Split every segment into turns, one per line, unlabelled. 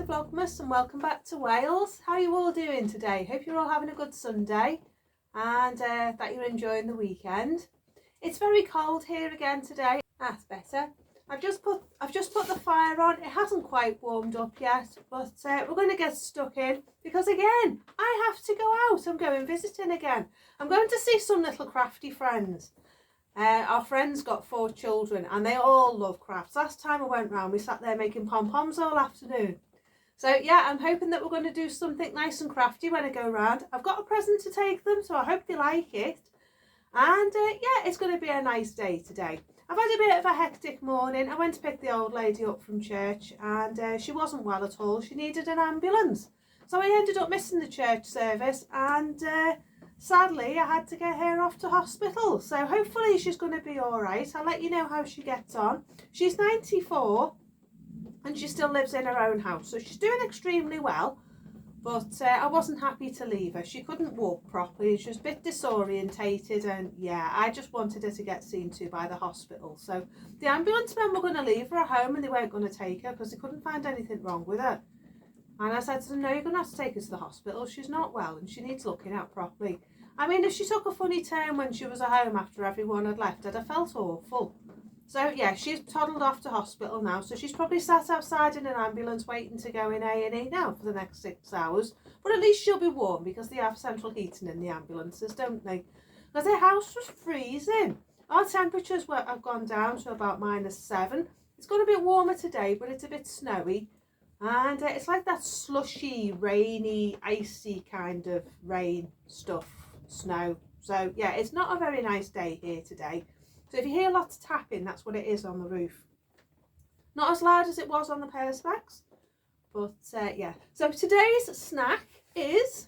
Vlogmas and welcome back to Wales. How are you all doing today? Hope you're all having a good Sunday and that you're enjoying the weekend. It's very cold here again today. That's better. I've just put the fire on. It hasn't quite warmed up yet, but we're going to get stuck in because again I have to go out. I'm going visiting again. I'm going to see some little crafty friends. Our friend's got 4 children and they all love crafts. Last time I went round we sat there making pom-poms all afternoon. So yeah, I'm hoping that we're going to do something nice and crafty when I go round. I've got a present to take them, so I hope they like it. And yeah, it's going to be a nice day today. I've had a bit of a hectic morning. I went to pick the old lady up from church and she wasn't well at all. She needed an ambulance. So I ended up missing the church service and sadly I had to get her off to hospital. So hopefully she's going to be all right. I'll let you know how she gets on. She's 94 and she still lives in her own house. So she's doing extremely well. But I wasn't happy to leave her. She couldn't walk properly. She was a bit disorientated and yeah, I just wanted her to get seen to by the hospital. So the ambulance men were going to leave her at home and they weren't going to take her because they couldn't find anything wrong with her. And I said to them, no, you're going to have to take her to the hospital. She's not well and she needs looking at properly. I mean, if she took a funny turn when she was at home after everyone had left, I'd have felt awful. So yeah, she's toddled off to hospital now. So she's probably sat outside in an ambulance waiting to go in A&E now for the next 6 hours. But at least she'll be warm because they have central heating in the ambulances, don't they? Because their house was freezing. Our temperatures have gone down to about -7. It's got a bit warmer today, but it's a bit snowy. And it's like that slushy, rainy, icy kind of rain stuff, snow. So yeah, it's not a very nice day here today. So if you hear lots of tapping, that's what it is on the roof. Not as loud as it was on the perspex, but yeah. So today's snack is,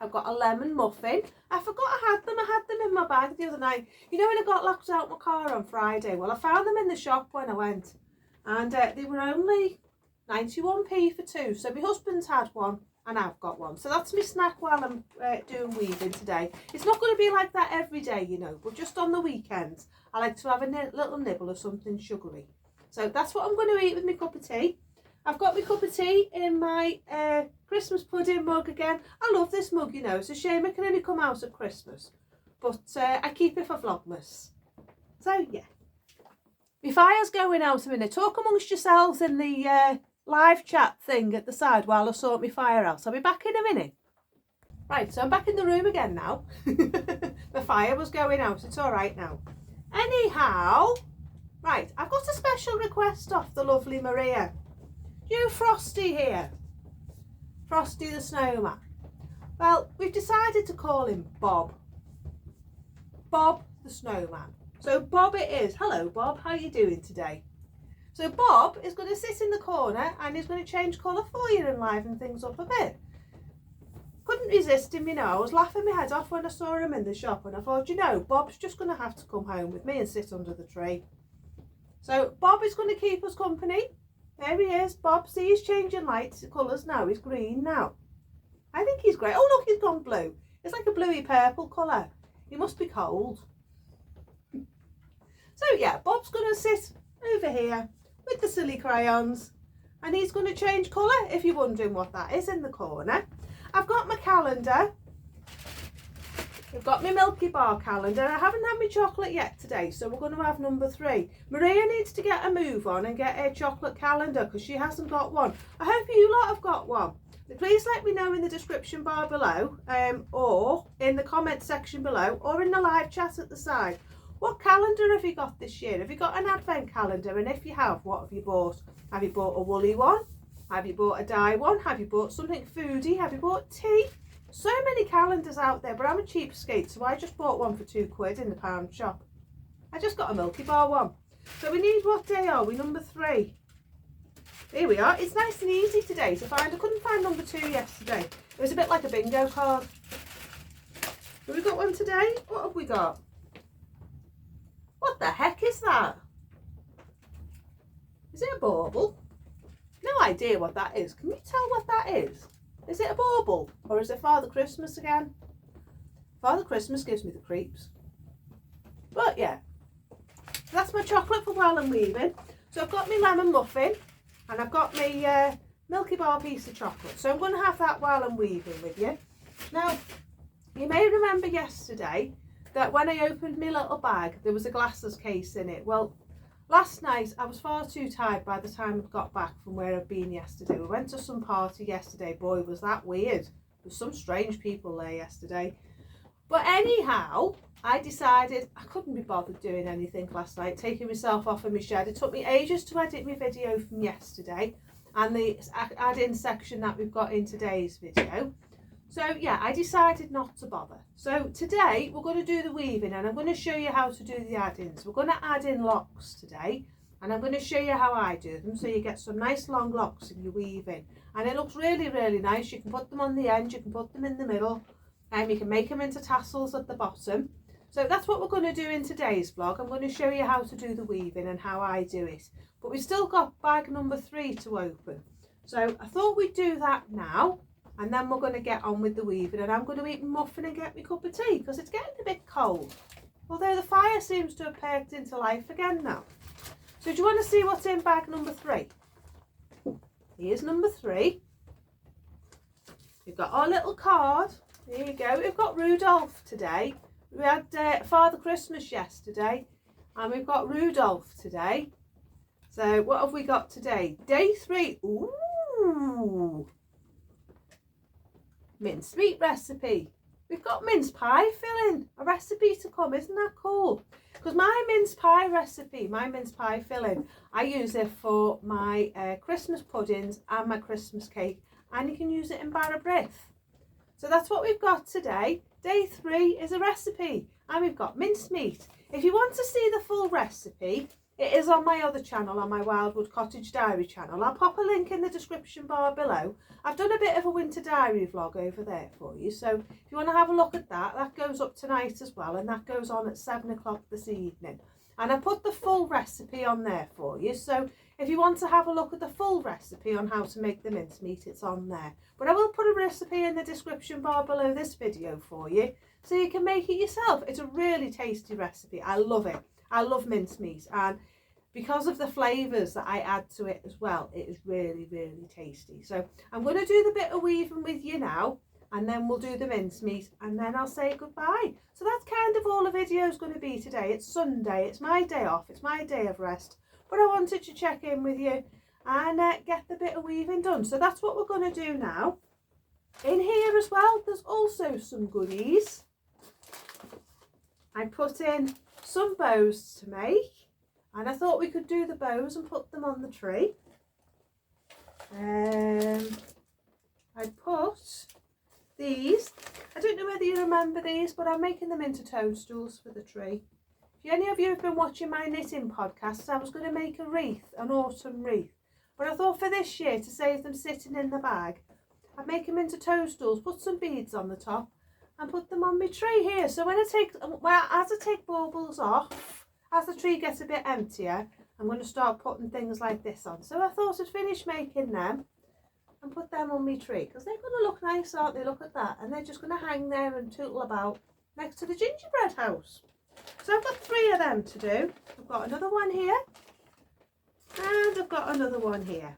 I've got a lemon muffin. I forgot I had them in my bag the other night. You know when I got locked out my car on Friday? Well, I found them in the shop when I went. And they were only 91p for 2. So my husband's had one and I've got one. So that's my snack while I'm doing weaving today. It's not going to be like that every day, you know, but just on the weekends, I like to have a little nibble of something sugary. So that's what I'm going to eat with my cup of tea. I've got my cup of tea in my Christmas pudding mug again. I love this mug, you know. It's a shame it can only come out at Christmas. But I keep it for Vlogmas. So yeah. My fire's going out a minute. Talk amongst yourselves in the live chat thing at the side while I sort my fire out. I'll be back in a minute. Right, so I'm back in the room again now. The fire was going out. It's all right now. Anyhow, right, I've got a special request off the lovely Maria. You Frosty here. Frosty the snowman. Well, we've decided to call him Bob. Bob the snowman. So Bob it is. Hello Bob, how are you doing today? So Bob is going to sit in the corner and he's going to change colour for you and liven things up a bit. Couldn't resist him, you know. I was laughing my head off when I saw him in the shop and I thought, you know, Bob's just going to have to come home with me and sit under the tree. So Bob is going to keep us company. There he is. Bob, see, he's changing lights, colours now. He's green now. I think he's great. Oh, look, he's gone blue. It's like a bluey purple colour. He must be cold. So yeah, Bob's going to sit over here with the silly crayons and he's going to change colour, if you're wondering what that is in the corner. I've got my calendar. I've got my Milky Bar calendar. I haven't had my chocolate yet today, so we're going to have number 3. Maria needs to get a move on and get her chocolate calendar because she hasn't got one. I hope you lot have got one. Please let me know in the description bar below or in the comment section below or in the live chat at the side. What calendar have you got this year? Have you got an advent calendar? And if you have, what have you bought? Have you bought a woolly one? Have you bought a dye one? Have you bought something foodie? Have you bought tea? So many calendars out there, but I'm a cheapskate, so I just bought one for £2 in the pound shop. I just got a Milky Bar one. So we need, what day are we? Number 3. Here we are. It's nice and easy today to find. I couldn't find number 2 yesterday. It was a bit like a bingo card. Have we got one today? What have we got? What the heck is that? Is it a bauble? No idea what that is. Can you tell what that is? Is it a bauble or is it Father Christmas again? Father Christmas gives me the creeps. But yeah, that's my chocolate for while I'm weaving. So I've got my lemon muffin and I've got my Milky Bar piece of chocolate. So I'm going to have that while I'm weaving with you. Now, you may remember yesterday that when I opened my little bag, there was a glasses case in it. Well, last night I was far too tired by the time I got back from where I'd been yesterday. We went to some party yesterday. Boy, was that weird. There was some strange people there yesterday. But anyhow, I decided I couldn't be bothered doing anything last night, taking myself off in my shed. It took me ages to edit my video from yesterday and the add-in section that we've got in today's video. So yeah, I decided not to bother. So today we're going to do the weaving and I'm going to show you how to do the add-ins. We're going to add in locks today and I'm going to show you how I do them so you get some nice long locks in your weaving. And it looks really, really nice. You can put them on the end, you can put them in the middle, and you can make them into tassels at the bottom. So that's what we're going to do in today's vlog. I'm going to show you how to do the weaving and how I do it. But we've still got bag number 3 to open. So I thought we'd do that now. And then we're going to get on with the weaving. And I'm going to eat my muffin and get my cup of tea because it's getting a bit cold. Although the fire seems to have perked into life again now. So do you want to see what's in bag number 3? Here's number 3. We've got our little card. There you go. We've got Rudolph today. We had Father Christmas yesterday. And we've got Rudolph today. So what have we got today? Day 3. Ooh. Mincemeat recipe. We've got mince pie filling. A recipe to come. Isn't that cool? Because my mince pie recipe, my mince pie filling, I use it for my Christmas puddings and my Christmas cake. And you can use it in bar o' brith. So that's what we've got today. Day 3 is a recipe. And we've got mincemeat. If you want to see the full recipe, it is on my other channel, on my Wildwood Cottage Diary channel. I'll pop a link in the description bar below. I've done a bit of a winter diary vlog over there for you. So if you want to have a look at that, that goes up tonight as well. And that goes on at 7 o'clock this evening. And I put the full recipe on there for you. So if you want to have a look at the full recipe on how to make the mincemeat, it's on there. But I will put a recipe in the description bar below this video for you, so you can make it yourself. It's a really tasty recipe. I love it. I love mincemeat, and because of the flavours that I add to it as well, it is really, really tasty. So I'm going to do the bit of weaving with you now, and then we'll do the mincemeat, and then I'll say goodbye. So that's kind of all the video is going to be today. It's Sunday, it's my day off, it's my day of rest, but I wanted to check in with you and get the bit of weaving done. So that's what we're going to do now. In here as well, there's also some goodies. I put in some bows to make, and I thought we could do the bows and put them on the tree. I put these, I don't know whether you remember these, but I'm making them into toadstools for the tree. If any of you have been watching my knitting podcast, I was going to make a wreath, an autumn wreath. But I thought for this year, to save them sitting in the bag, I'd make them into toadstools, put some beads on the top, and put them on my tree here. So when as I take baubles off, as the tree gets a bit emptier, I'm going to start putting things like this on. So I thought I'd finish making them and put them on my tree, because they're going to look nice, aren't they? Look at that. And they're just going to hang there and tootle about next to the gingerbread house. So I've got 3 of them to do. I've got another one here, and I've got another one here.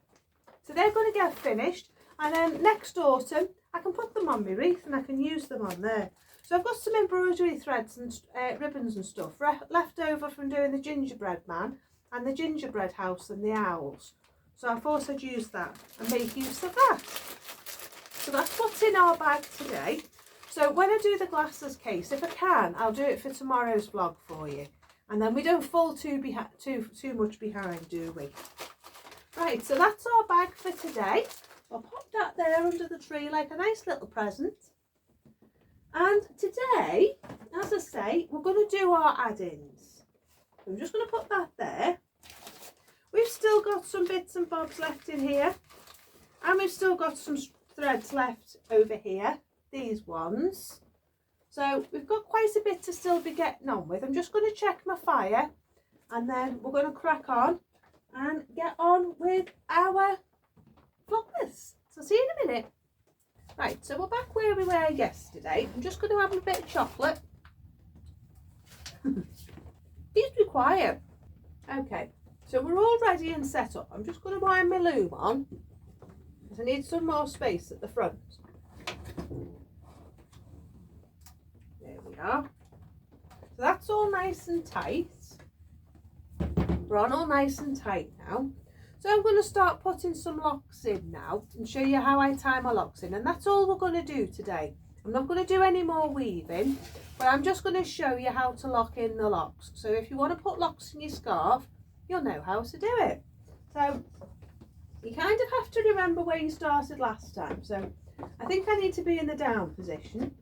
So they're going to get finished, and then next autumn I can put them on my wreath and I can use them on there. So I've got some embroidery threads and ribbons and stuff left over from doing the gingerbread man and the gingerbread house and the owls. So I thought I'd use that and make use of that. So that's what's in our bag today. So when I do the glasses case, if I can, I'll do it for tomorrow's vlog for you. And then we don't fall too much behind, do we? Right, so that's our bag for today. I'll pop that there under the tree like a nice little present. And today, as I say, we're going to do our add-ins. So I'm just going to put that there. We've still got some bits and bobs left in here. And we've still got some threads left over here. These ones. So we've got quite a bit to still be getting on with. I'm just going to check my fire. And then we're going to crack on and get on with our vlogmas. So see you in a minute. Right, so we're back where we were yesterday. I'm just going to have a bit of chocolate. Please be quiet. Okay, so we're all ready and set up. I'm just going to wind my loom on. I need some more space at the front. There we are. So that's all nice and tight. We're on all nice and tight now. So I'm going to start putting some locks in now and show you how I tie my locks in. And that's all we're going to do today. I'm not going to do any more weaving, but I'm just going to show you how to lock in the locks. So if you want to put locks in your scarf, you'll know how to do it. So you kind of have to remember where you started last time. So I think I need to be in the down position,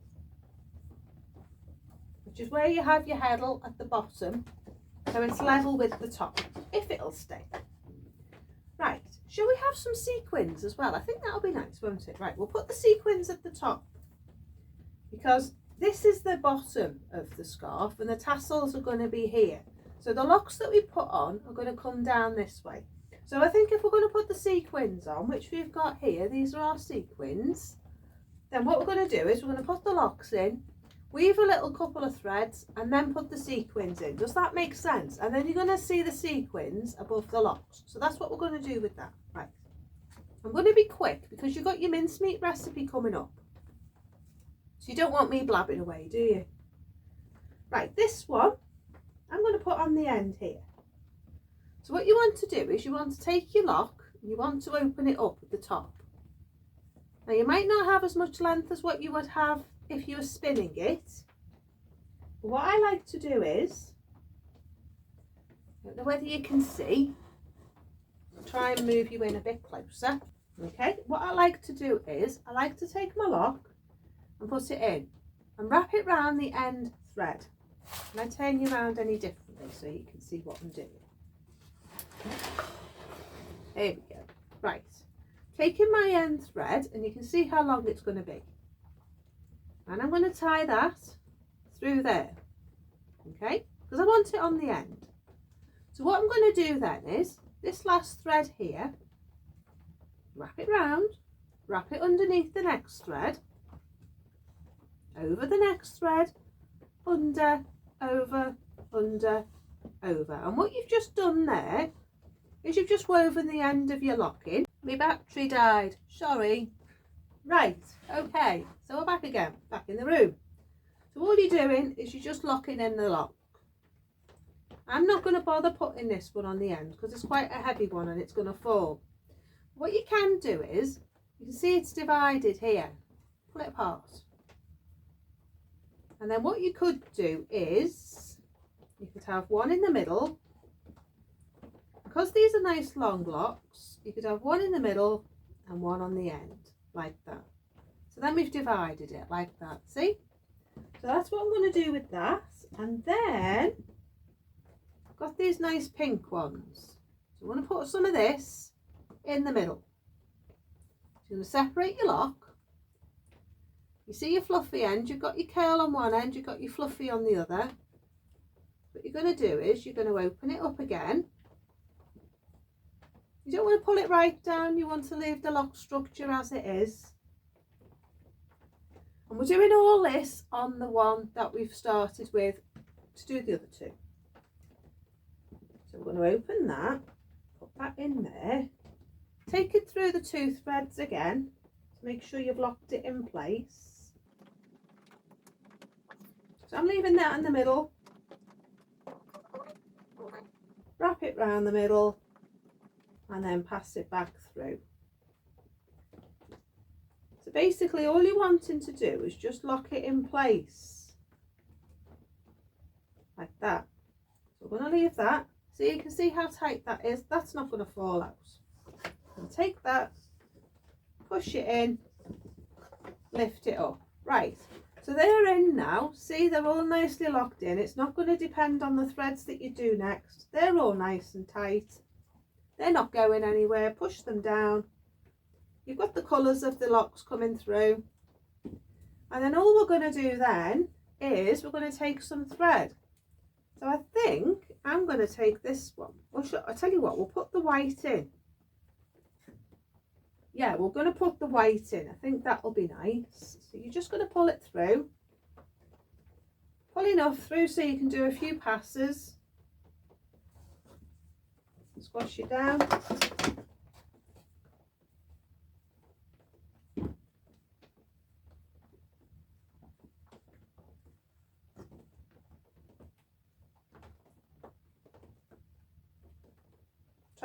which is where you have your heddle at the bottom. So it's level with the top, if it'll stay. Right, shall we have some sequins as well? I think that'll be nice, won't it? Right, we'll put the sequins at the top, because this is the bottom of the scarf and the tassels are going to be here. So the locks that we put on are going to come down this way. So I think if we're going to put the sequins on, which we've got here, these are our sequins, then what we're going to do is we're going to put the locks in, weave a little couple of threads and then put the sequins in. Does that make sense? And then you're going to see the sequins above the locks. So that's what we're going to do with that. Right. I'm going to be quick because you've got your mincemeat recipe coming up. So you don't want me blabbing away, do you? Right, this one I'm going to put on the end here. So what you want to do is you want to take your lock and you want to open it up at the top. Now you might not have as much length as what you would have if you were spinning it. But what I like to do is, I don't know whether you can see, I'll try and move you in a bit closer. Okay, what I like to do is I like to take my lock and put it in and wrap it round the end thread. And I turn you around any differently so you can see what I'm doing. There we go. Right, taking my end thread and you can see how long it's going to be. And I'm going to tie that through there, okay, because I want it on the end. So what I'm going to do then is this last thread here, wrap it round, wrap it underneath the next thread, over the next thread, under, over, under, over. And what you've just done there is you've just woven the end of your lock in. My battery died, sorry. Right, okay, so we're back again, back in the room. So all you're doing is you're just locking in the lock. I'm not going to bother putting this one on the end because it's quite a heavy one and it's going to fall. What you can do is, you can see it's divided here. Pull it apart. And then what you could do is, you could have one in the middle. Because these are nice long locks, you could have one in the middle and one on the end. Like that. So then we've divided it like that, see? So that's what I'm going to do with that. And then I've got these nice pink ones. So I'm going to put some of this in the middle. So you're going to separate your lock. You see your fluffy end, you've got your curl on one end, you've got your fluffy on the other. What you're going to do is you're going to open it up again. You don't want to pull it right down, you want to leave the lock structure as it is. And we're doing all this on the one that we've started with to do the other two. So we're going to open that, put that in there, take it through the two threads again to make sure you've locked it in place. So I'm leaving that in the middle, wrap it round the middle, and then pass it back through. So basically all you're wanting to do is just lock it in place like that. So we're going to leave that so you can see how tight that is. That's not going to fall out. And take that, push it in, lift it up. Right, so they're in now. See, they're all nicely locked in. It's not going to depend on the threads that you do next. They're all nice and tight. They're not going anywhere. Push them down. You've got the colours of the locks coming through. And then all we're going to do then is we're going to take some thread. So I think I'm going to take this one. Well, I'll tell you what, we'll put the white in. Yeah, we're going to put the white in. I think that'll be nice. So you're just going to pull it through. Pull enough through so you can do a few passes. Squash it down.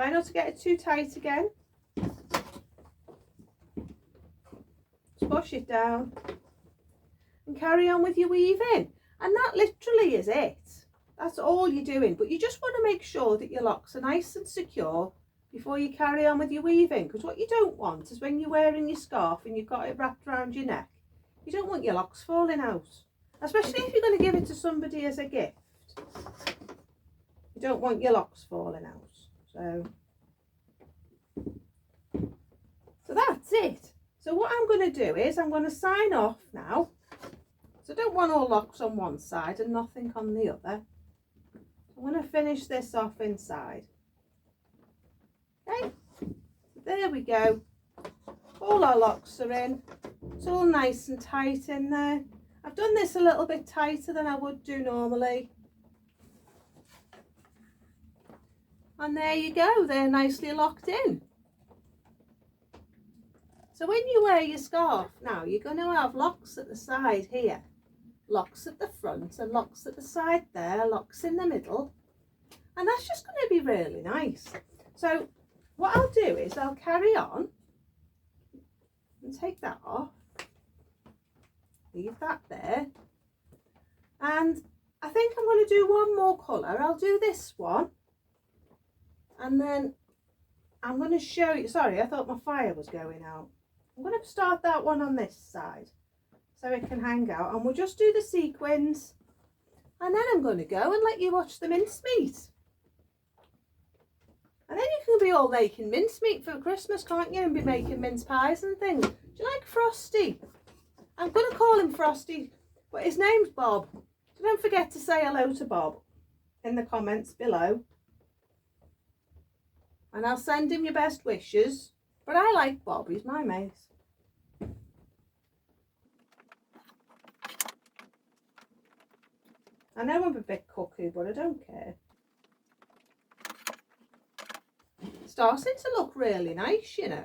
Try not to get it too tight again. Push it down and carry on with your weaving, and that literally is it. That's all you're doing, but you just want to make sure that your locks are nice and secure before you carry on with your weaving, because what you don't want is when you're wearing your scarf and you've got it wrapped around your neck, you don't want your locks falling out, especially if you're going to give it to somebody as a gift. You don't want your locks falling out. So that's it. So what I'm going to do is I'm going to sign off now. So I don't want all locks on one side and nothing on the other. I'm going to finish this off inside. Okay, so there we go. All our locks are in. It's all nice and tight in there. I've done this a little bit tighter than I would do normally. And there you go, they're nicely locked in. So when you wear your scarf now, you're going to have locks at the side here, locks at the front and locks at the side there, locks in the middle. And that's just going to be really nice. So what I'll do is I'll carry on and take that off. Leave that there. And I think I'm going to do one more colour. I'll do this one. And then I'm going to show you, sorry, I thought my fire was going out. I'm going to start that one on this side so it can hang out, and we'll just do the sequins, and then I'm going to go and let you watch the mincemeat. And then you can be all making mincemeat for Christmas, can't you, and be making mince pies and things. Do you like Frosty? I'm going to call him Frosty, but his name's Bob. So don't forget to say hello to Bob in the comments below. And I'll send him your best wishes. But I like Bob, he's my mate. I know I'm a bit cuckoo, but I don't care. It's starting to look really nice, you know.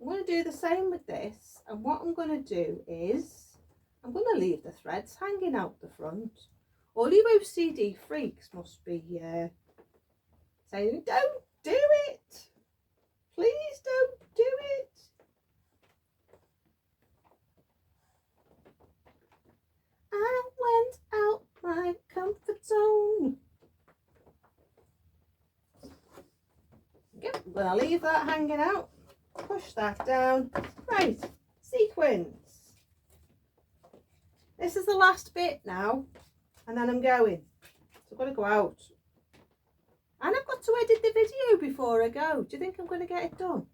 I'm going to do the same with this. And what I'm going to do is, I'm going to leave the threads hanging out the front. All you OCD freaks must be saying, don't do it. Please don't do it. I went out my comfort zone. Yep, I'm going to leave that hanging out. Push that down. Right, sequins. This is the last bit now, and then I'm going. So I've got to go out. And I've got to edit the video before I go. Do you think I'm going to get it done?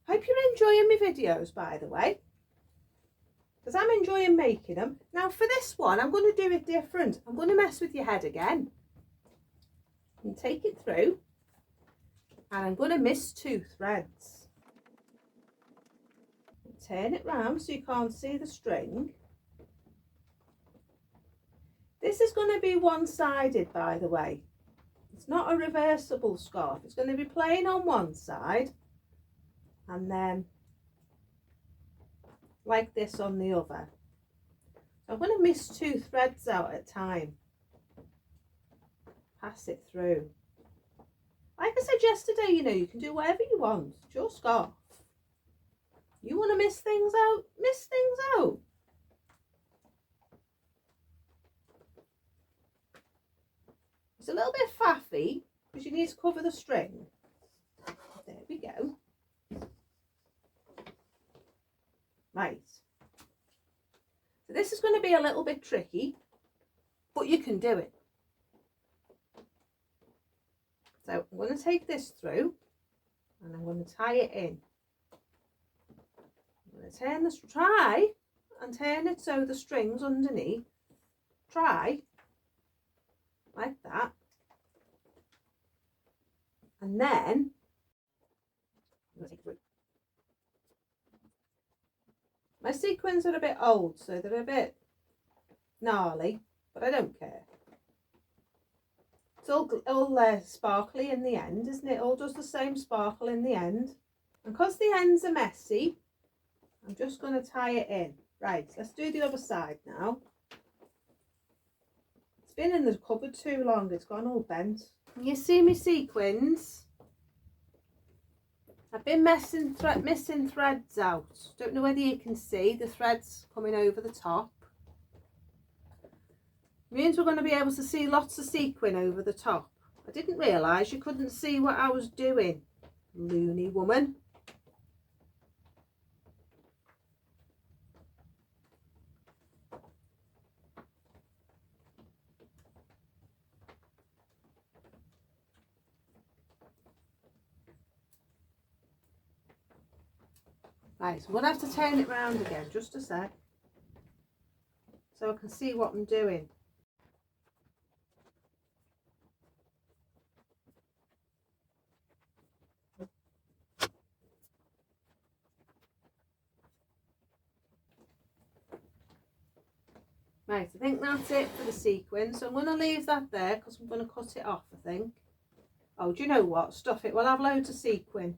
Hope you're enjoying my videos, by the way, because I'm enjoying making them. Now for this one, I'm going to do it different. I'm going to mess with your head again and take it through, and I'm going to miss 2 threads. Turn it round so you can't see the string. This is going to be one-sided, by the way. It's not a reversible scarf. It's going to be plain on one side and then like this on the other. So I'm going to miss 2 threads out at a time. Pass it through. Like I said yesterday, you know, you can do whatever you want. It's your scarf. You want to miss things out? Miss things out. It's a little bit faffy because you need to cover the string. There we go. Right. So this is going to be a little bit tricky, but you can do it. So I'm going to take this through and I'm going to tie it in. I'm going to turn this, try and turn it so the string's underneath. Try. Like that, and then I'm going to take it through. My sequins are a bit old, so they're a bit gnarly, but I don't care. It's all sparkly in the end, isn't it? All does the same sparkle in the end. And because the ends are messy, I'm just going to tie it in. Right, let's do the other side now. It's been in the cupboard too long, it's gone all bent. You see me sequins? I've been missing threads out. Don't know whether you can see the threads coming over the top. Means we're going to be able to see lots of sequin over the top. I didn't realise you couldn't see what I was doing, loony woman. Right, so I'm going to have to turn it round again, just a sec, so I can see what I'm doing. Right, I think that's it for the sequin, so I'm going to leave that there because I'm going to cut it off, I think. Oh, do you know what? Stuff it. We'll have loads of sequin.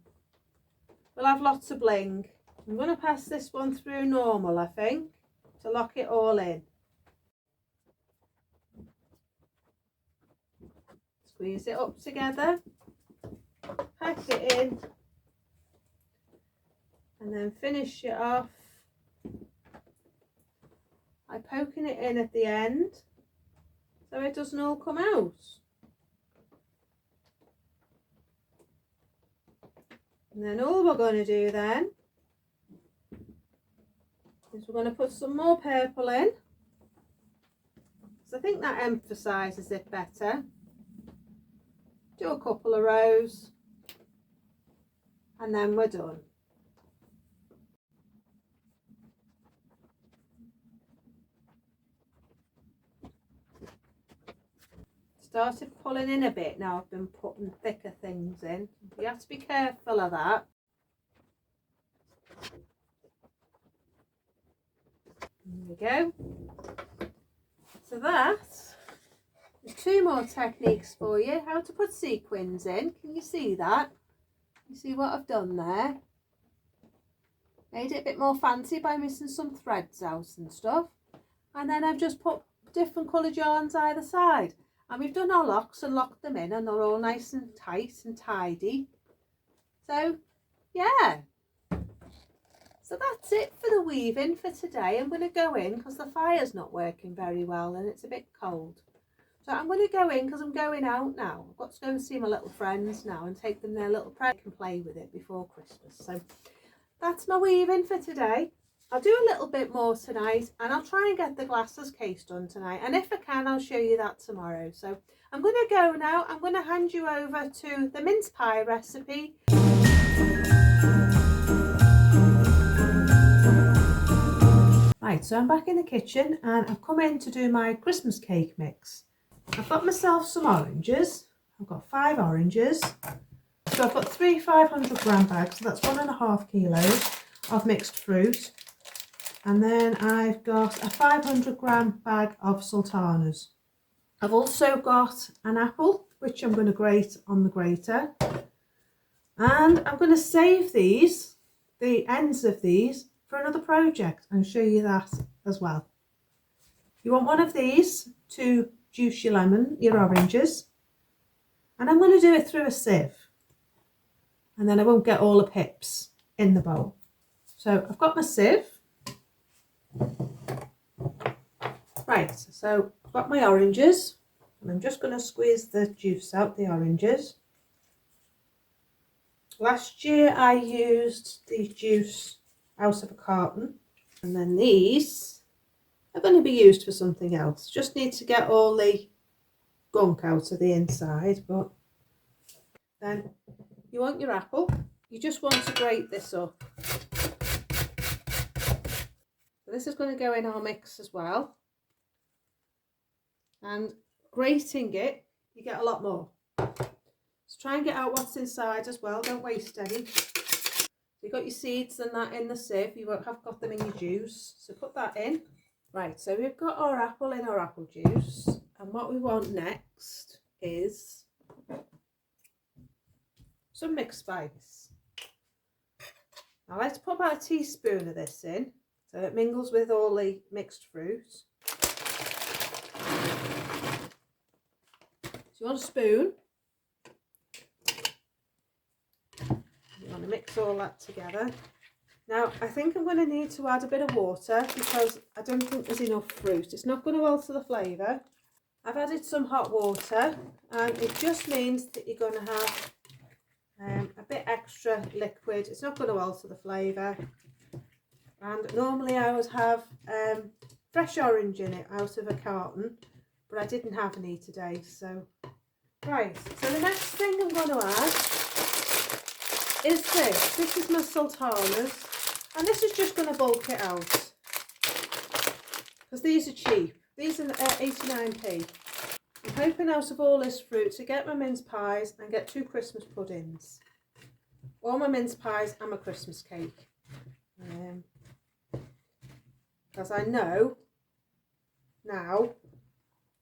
We'll have lots of bling. I'm going to pass this one through normal, I think, to lock it all in. Squeeze it up together, pack it in, and then finish it off by poking it in at the end so it doesn't all come out. And then all we're going to do then is we're going to put some more purple in, because I think that emphasises it better. Do a couple of rows and then we're done. Started pulling in a bit now. I've been putting thicker things in. You have to be careful of that. There we go. So that's two more techniques for you. How to put sequins in. Can you see that? You see what I've done there? Made it a bit more fancy by missing some threads out and stuff. And then I've just put different coloured yarns either side. And we've done our locks and locked them in, and they're all nice and tight and tidy. So, yeah. So that's it for the weaving for today. I'm going to go in because the fire's not working very well and it's a bit cold. So I'm going to go in because I'm going out now. I've got to go and see my little friends now and take them their little present and play with it before Christmas. So that's my weaving for today. I'll do a little bit more tonight, and I'll try and get the glasses case done tonight, and if I can I'll show you that tomorrow. So I'm going to go now. I'm going to hand you over to the mince pie recipe. Right, so I'm back in the kitchen and I've come in to do my Christmas cake mix. I've got myself some oranges. I've got 5 oranges. So I've got 3 500-gram bags, so that's 1.5 kilos of mixed fruit. And then I've got a 500-gram bag of sultanas. I've also got an apple, which I'm going to grate on the grater. And I'm going to save these, the ends of these, for another project and show you that as well. You want one of these to juice your lemon, your oranges. And I'm going to do it through a sieve. And then I won't get all the pips in the bowl. So I've got my sieve. Right, so I've got my oranges and I'm just going to squeeze the juice out the oranges. Last year I used the juice out of a carton, and then these are going to be used for something else. Just need to get all the gunk out of the inside. But then you want your apple, you just want to grate this up. So this is going to go in our mix as well, and grating it you get a lot more. So try and get out what's inside as well, don't waste any. You've got your seeds and that in the sieve, you won't have got them in your juice, so put that in. Right, so we've got our apple in our apple juice, and what we want next is some mixed spice. I like to put about a teaspoon of this in so it mingles with all the mixed fruit. So you want a spoon, I'm going to mix all that together. Now I think I'm going to need to add a bit of water because I don't think there's enough fruit. It's not going to alter the flavour. I've added some hot water, and it just means that you're going to have a bit extra liquid. It's not going to alter the flavour. And normally I would have fresh orange in it out of a carton, but I didn't have any today. So right, so the next thing I'm going to add is this. This is my sultanas, and this is just going to bulk it out because these are cheap. These are 89p. I'm hoping out of all this fruit to get my mince pies and get 2 Christmas puddings. Or my mince pies and my Christmas cake. Because I know now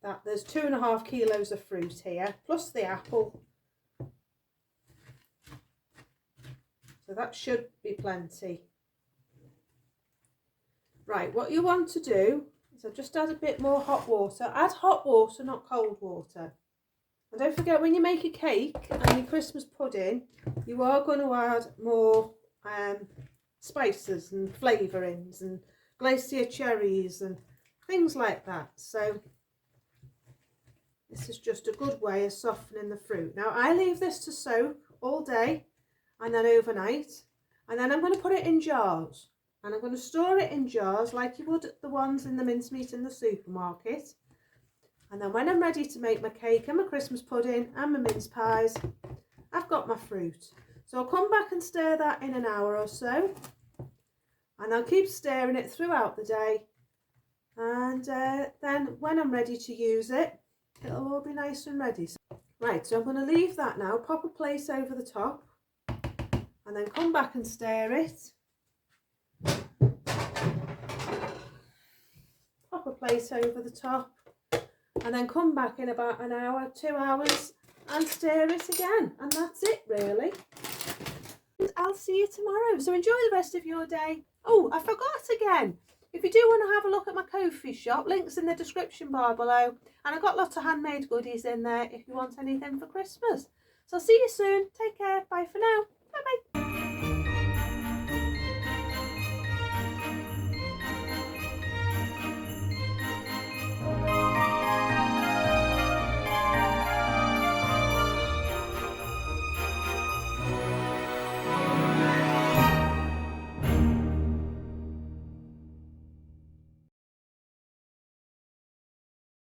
that there's 2.5 kilos of fruit here, plus the apple. So that should be plenty. Right, what you want to do is I've just add a bit more hot water. Add hot water, not cold water. And don't forget, when you make a cake and your Christmas pudding, you are going to add more spices and flavourings and glacier cherries and things like that. So this is just a good way of softening the fruit. Now I leave this to soak all day and then overnight, and then I'm going to put it in jars. And I'm going to store it in jars like you would the ones in the mincemeat in the supermarket. And then when I'm ready to make my cake and my Christmas pudding and my mince pies, I've got my fruit. So I'll come back and stir that in an hour or so. And I'll keep stirring it throughout the day. And then when I'm ready to use it, it'll all be nice and ready. Right, so I'm going to leave that now, pop a plate over the top, and then come back and stir it. Pop a plate over the top, and then come back in about an hour, 2 hours, and stir it again. And that's it, really. And I'll see you tomorrow. So enjoy the rest of your day. Oh, I forgot again. If you do want to have a look at my Ko-fi shop, links in the description bar below. And I've got lots of handmade goodies in there if you want anything for Christmas. So I'll see you soon. Take care. Bye for now.